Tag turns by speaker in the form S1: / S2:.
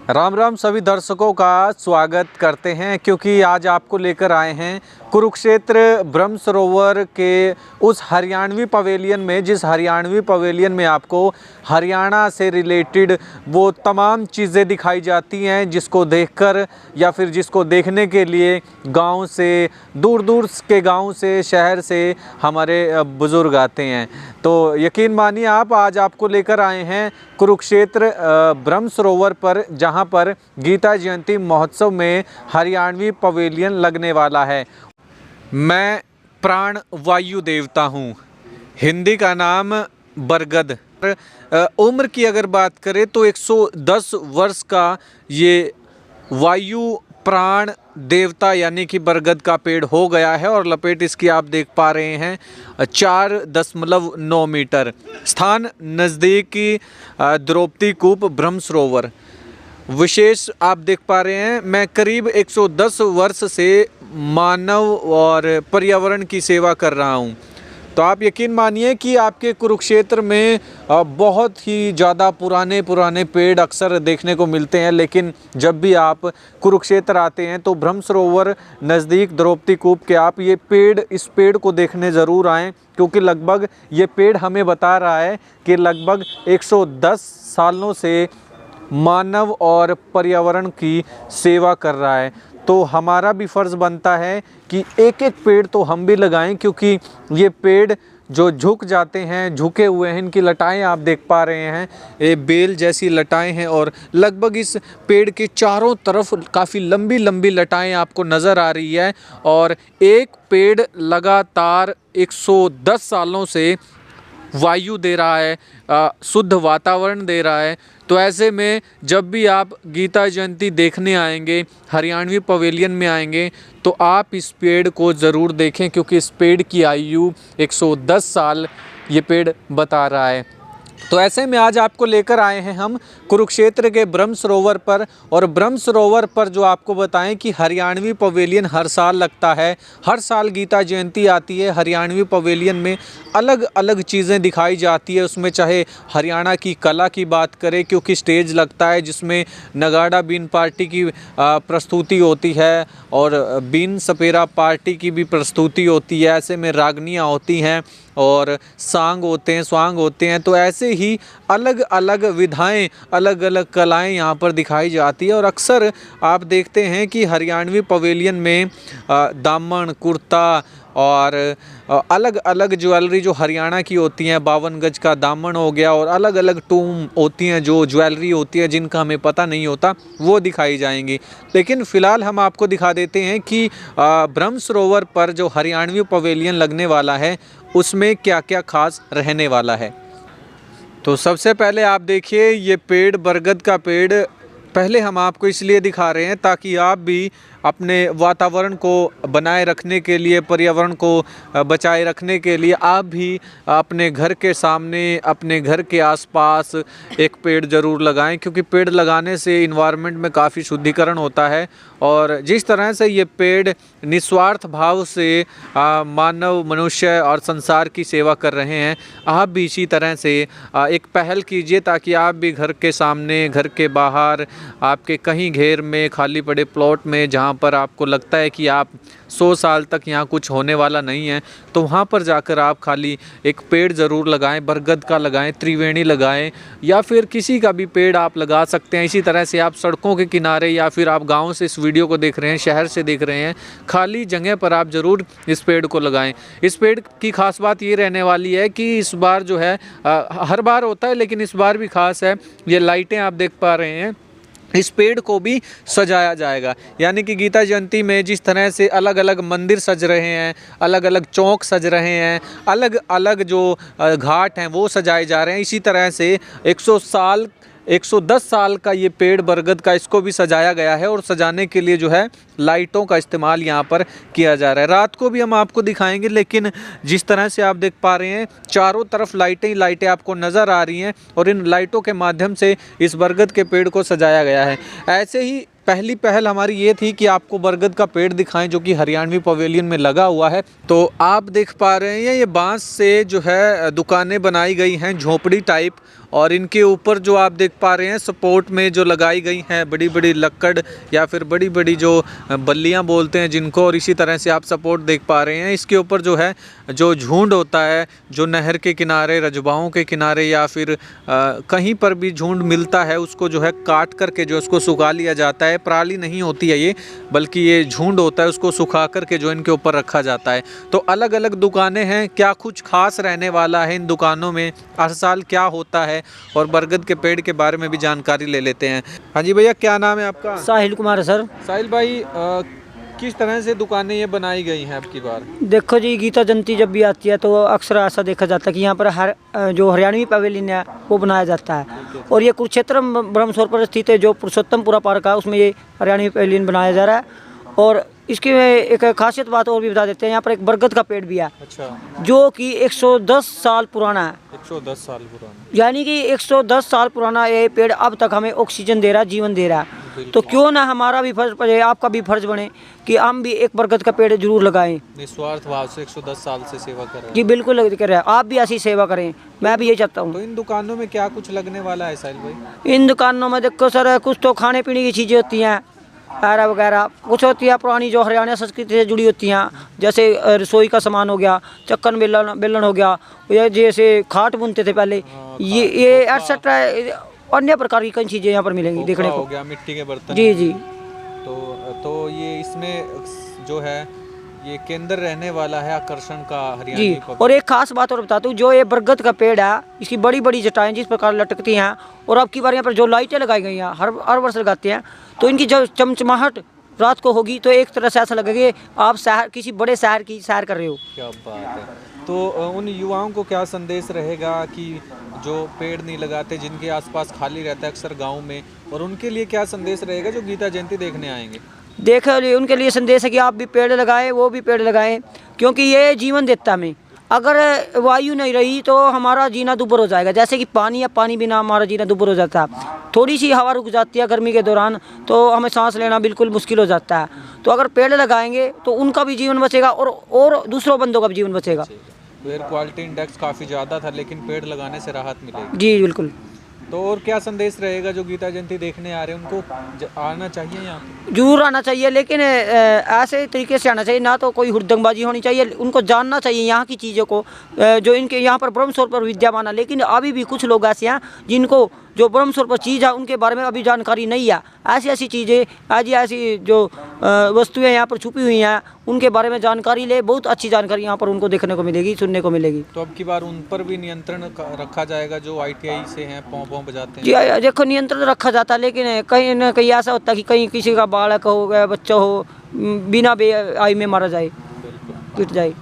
S1: राम राम सभी दर्शकों का स्वागत करते हैं, क्योंकि आज आपको लेकर आए हैं कुरुक्षेत्र ब्रह्म सरोवर के उस हरियाणवी पवेलियन में, जिस हरियाणवी पवेलियन में आपको हरियाणा से रिलेटेड वो तमाम चीज़ें दिखाई जाती हैं जिसको देखकर या फिर जिसको देखने के लिए गांव से, दूर दूर के गांव से, शहर से हमारे बुज़ुर्ग आते हैं। तो यकीन मानिए आप, आज आपको लेकर आए हैं कुरुक्षेत्र ब्रह्म सरोवर पर, जहां पर गीता जयंती महोत्सव में हरियाणवी पवेलियन लगने वाला है। मैं प्राण वायु देवता हूँ, हिंदी का नाम बरगद। उम्र की अगर बात करें तो 110 वर्ष का ये वायु प्राण देवता यानी कि बरगद का पेड़ हो गया है, और लपेट इसकी आप देख पा रहे हैं 4.9 मीटर। स्थान नज़दीकी द्रौपदी कूप ब्रह्म सरोवर। विशेष आप देख पा रहे हैं, मैं करीब 110 वर्ष से मानव और पर्यावरण की सेवा कर रहा हूं। तो आप यकीन मानिए कि आपके कुरुक्षेत्र में बहुत ही ज़्यादा पुराने पेड़ अक्सर देखने को मिलते हैं, लेकिन जब भी आप कुरुक्षेत्र आते हैं तो ब्रह्म सरोवर नज़दीक द्रौपदी कूप के आप इस पेड़ को देखने ज़रूर आएँ, क्योंकि लगभग ये पेड़ हमें बता रहा है कि लगभग 110 सालों से मानव और पर्यावरण की सेवा कर रहा है। तो हमारा भी फ़र्ज़ बनता है कि एक एक पेड़ तो हम भी लगाएं, क्योंकि ये पेड़ जो झुक जाते हैं, झुके हुए हैं, इनकी लटाएं आप देख पा रहे हैं, ये बेल जैसी लटाएं हैं, और लगभग इस पेड़ के चारों तरफ काफ़ी लंबी लंबी लटाएं आपको नज़र आ रही है। और एक पेड़ लगातार 110 सालों से वायु दे रहा है, शुद्ध वातावरण दे रहा है। तो ऐसे में जब भी आप गीता जयंती देखने आएंगे, हरियाणवी पवेलियन में आएंगे, तो आप इस पेड़ को ज़रूर देखें, क्योंकि इस पेड़ की आयु 110 साल ये पेड़ बता रहा है। तो ऐसे में आज आपको लेकर आए हैं हम कुरुक्षेत्र के ब्रह्म सरोवर पर, और ब्रह्म सरोवर पर जो आपको बताएं कि हरियाणवी पवेलियन हर साल लगता है। हर साल गीता जयंती आती है, हरियाणवी पवेलियन में अलग अलग चीज़ें दिखाई जाती है। उसमें चाहे हरियाणा की कला की बात करें, क्योंकि स्टेज लगता है जिसमें नगाड़ा बीन पार्टी की प्रस्तुति होती है, और बीन सपेरा पार्टी की भी प्रस्तुति होती है। ऐसे में रागनियाँ होती हैं और सांग होते हैं। तो ऐसे ही अलग अलग विधाएं, अलग अलग कलाएं यहाँ पर दिखाई जाती है। और अक्सर आप देखते हैं कि हरियाणवी पवेलियन में दामन, कुर्ता और अलग अलग ज्वेलरी जो हरियाणा की होती हैं, 52 गज का दामन हो गया, और अलग अलग टूम होती हैं जो ज्वेलरी होती है जिनका हमें पता नहीं होता, वो दिखाई जाएंगी। लेकिन फ़िलहाल हम आपको दिखा देते हैं कि ब्रह्म सरोवर पर जो हरियाणवी पवेलियन लगने वाला है उसमें क्या क्या खास रहने वाला है। तो सबसे पहले आप देखिए ये पेड़, बरगद का पेड़, पहले हम आपको इसलिए दिखा रहे हैं ताकि आप भी अपने वातावरण को बनाए रखने के लिए, पर्यावरण को बचाए रखने के लिए आप भी अपने घर के सामने, अपने घर के आसपास एक पेड़ ज़रूर लगाएं, क्योंकि पेड़ लगाने से इन्वायरमेंट में काफ़ी शुद्धिकरण होता है। और जिस तरह से ये पेड़ निस्वार्थ भाव से मानव, मनुष्य और संसार की सेवा कर रहे हैं, आप भी इसी तरह से एक पहल कीजिए, ताकि आप भी घर के सामने, घर के बाहर, आपके कहीं घेर में, खाली पड़े प्लॉट में, जहाँ पर आपको लगता है कि आप 100 साल तक यहाँ कुछ होने वाला नहीं है, तो वहाँ पर जाकर आप खाली एक पेड़ ज़रूर लगाएं। बरगद का लगाएं, त्रिवेणी लगाएं, या फिर किसी का भी पेड़ आप लगा सकते हैं। इसी तरह से आप सड़कों के किनारे, या फिर आप गांव से इस वीडियो को देख रहे हैं, शहर से देख रहे हैं, खाली जगह पर आप ज़रूर इस पेड़ को लगाएं। इस पेड़ की खास बात ये रहने वाली है कि इस बार जो है, हर बार होता है लेकिन इस बार भी खास है, ये लाइटें आप देख पा रहे हैं, इस पेड़ को भी सजाया जाएगा। यानी कि गीता जयंती में जिस तरह से अलग अलग मंदिर सज रहे हैं, अलग अलग चौक सज रहे हैं, अलग अलग जो घाट हैं वो सजाए जा रहे हैं, इसी तरह से 110 साल का ये पेड़ बरगद का, इसको भी सजाया गया है। और सजाने के लिए जो है लाइटों का इस्तेमाल यहाँ पर किया जा रहा है। रात को भी हम आपको दिखाएंगे, लेकिन जिस तरह से आप देख पा रहे हैं चारों तरफ लाइटें ही लाइटें आपको नज़र आ रही हैं, और इन लाइटों के माध्यम से इस बरगद के पेड़ को सजाया गया है। ऐसे ही पहली पहल हमारी ये थी कि आपको बरगद का पेड़ दिखाएं जो कि हरियाणवी पवेलियन में लगा हुआ है। तो आप देख पा रहे हैं ये बांस से जो है दुकानें बनाई गई हैं, झोपड़ी टाइप, और इनके ऊपर जो आप देख पा रहे हैं सपोर्ट में जो लगाई गई हैं बड़ी बड़ी लक्कड़ या फिर बड़ी बड़ी जो बल्लियां बोलते हैं जिनको, और इसी तरह से आप सपोर्ट देख पा रहे हैं। इसके ऊपर जो है जो झुंड होता है, जो नहर के किनारे, रजबाओं के किनारे या फिर कहीं पर भी झुंड मिलता है उसको जो है काट करके जो उसको सुखा लिया जाता है। पराली नहीं होती है ये, बल्कि ये झुंड होता है, उसको सुखा करके जो इनके ऊपर रखा जाता है। तो अलग अलग दुकानें हैं, क्या कुछ खास रहने वाला है इन दुकानों में, हर साल क्या होता है, और बरगद के पेड़ के बारे में भी जानकारी ले लेते हैं। हाँ जी भैया, क्या नाम है आपका?
S2: साहिल कुमार है सर।
S1: साहिल भाई, किस तरह से दुकानें ये बनाई गई हैं आपकी बार?
S2: देखो जी, गीता जयंती जब भी आती है तो अक्सर ऐसा देखा जाता है कि यहाँ पर जो हरियाणवी पवेलियन है वो बनाया जाता है। और ये कुरुक्षेत्र ब्रह्मसरोवर पर स्थित है, जो पुरुषोत्तमपुरा पार्क है, उसमें ये हरियाणवी पवेलियन बनाया जा रहा है। और इसकी एक खासियत बात और भी बता देते हैं, यहाँ पर एक बरगद का पेड़ भी है। अच्छा। जो कि 110 साल पुराना है। 110 साल पुराना, यानी कि 110 साल पुराना ये पेड़ अब तक हमें ऑक्सीजन दे रहा है, जीवन दे रहा है। तो क्यों ना हमारा भी फर्ज पड़े, आपका भी फर्ज बने कि हम भी एक बरगद का पेड़ जरूर लगाएं।
S1: निस्वार्थ भाव से 110 साल से सेवा कर रहे हैं।
S2: जी बिल्कुल कर रहे हैं, आप भी ऐसी सेवा करें, मैं भी यही चाहता हूँ।
S1: तो इन दुकानों में क्या कुछ लगने वाला है साहिल भाई?
S2: इन दुकानों में देखो सर, कुछ तो खाने पीने की चीज़ें होती हैं, आरा वगैरह कुछ होती है पुरानी जो हरियाणा संस्कृति से जुड़ी होती हैं, जैसे रसोई का सामान हो गया, चक्कन बेलन हो गया, या जैसे खाट बुनते थे पहले, ये एक्सेट्रा अन्य प्रकार की कई चीज़ें यहाँ पर मिलेंगी देखने को।
S1: हो गया मिट्टी के बर्तन।
S2: जी जी।
S1: तो ये इसमें जो है ये केंद्र रहने वाला है आकर्षण का हरियाणा
S2: जी। और एक खास बात और बता दूं, जो ये बरगद का पेड़ है, इसकी बड़ी बड़ी जटाएं जिस प्रकार लटकती हैं, और अब की बार यहाँ पर जो लाइटें लगाई गई हैं, हर वर्ष लगाते हैं, तो इनकी जो चमचमाहट रात को होगी तो एक तरह से ऐसा लगेगा कि आप शहर, किसी बड़े शहर की सैर कर रहे हो।
S1: क्या बात है। तो उन युवाओं को क्या संदेश रहेगा कि जो पेड़ नहीं लगाते, जिनके आसपास खाली रहता है अक्सर गाँव में, और उनके लिए क्या संदेश रहेगा जो गीता जयंती देखने आएंगे?
S2: देखो, उनके लिए संदेश है कि आप भी पेड़ लगाएं, वो भी पेड़ लगाएं, क्योंकि ये जीवन देता हमें। अगर वायु नहीं रही तो हमारा जीना दुभर हो जाएगा, जैसे कि पानी या पानी बिना हमारा जीना दुभर हो जाता है। थोड़ी सी हवा रुक जाती है गर्मी के दौरान तो हमें सांस लेना बिल्कुल मुश्किल हो जाता है। तो अगर पेड़ लगाएंगे तो उनका भी जीवन बचेगा और दूसरों बंदों का भी जीवन बचेगा।
S1: एयर क्वालिटी इंडेक्स काफ़ी ज़्यादा था, लेकिन पेड़ लगाने से राहत मिलेगी।
S2: जी बिल्कुल।
S1: तो और क्या संदेश रहेगा जो गीता जयंती देखने आ रहे हैं, उनको आना चाहिए यहाँ?
S2: जरूर आना चाहिए, लेकिन ऐसे तरीके से आना चाहिए, ना तो कोई हुड़दंगबाजी होनी चाहिए। उनको जानना चाहिए यहाँ की चीज़ों को, जो इनके यहाँ पर ब्रह्मसरोवर पर विद्यमान है। लेकिन अभी भी कुछ लोग ऐसे हैं जिनको जो ब्रह्मसरोवर पर चीज़ है उनके बारे में अभी जानकारी नहीं है। ऐसी ऐसी चीज़ें, ऐसी जो वस्तुएं यहाँ पर छुपी हुई हैं, उनके बारे में जानकारी ले, बहुत अच्छी जानकारी यहाँ पर उनको देखने को मिलेगी, सुनने को मिलेगी।
S1: तो अब की बार उन पर भी नियंत्रण रखा जाएगा जो ITI से हैं, पों बजाते हैं?
S2: जी देखो, नियंत्रण रखा जाता है, लेकिन कहीं न कहीं ऐसा होता है कि कहीं किसी का बालक हो गया, बच्चा हो, बिना बेआई में मारा जाए, पिट जाए।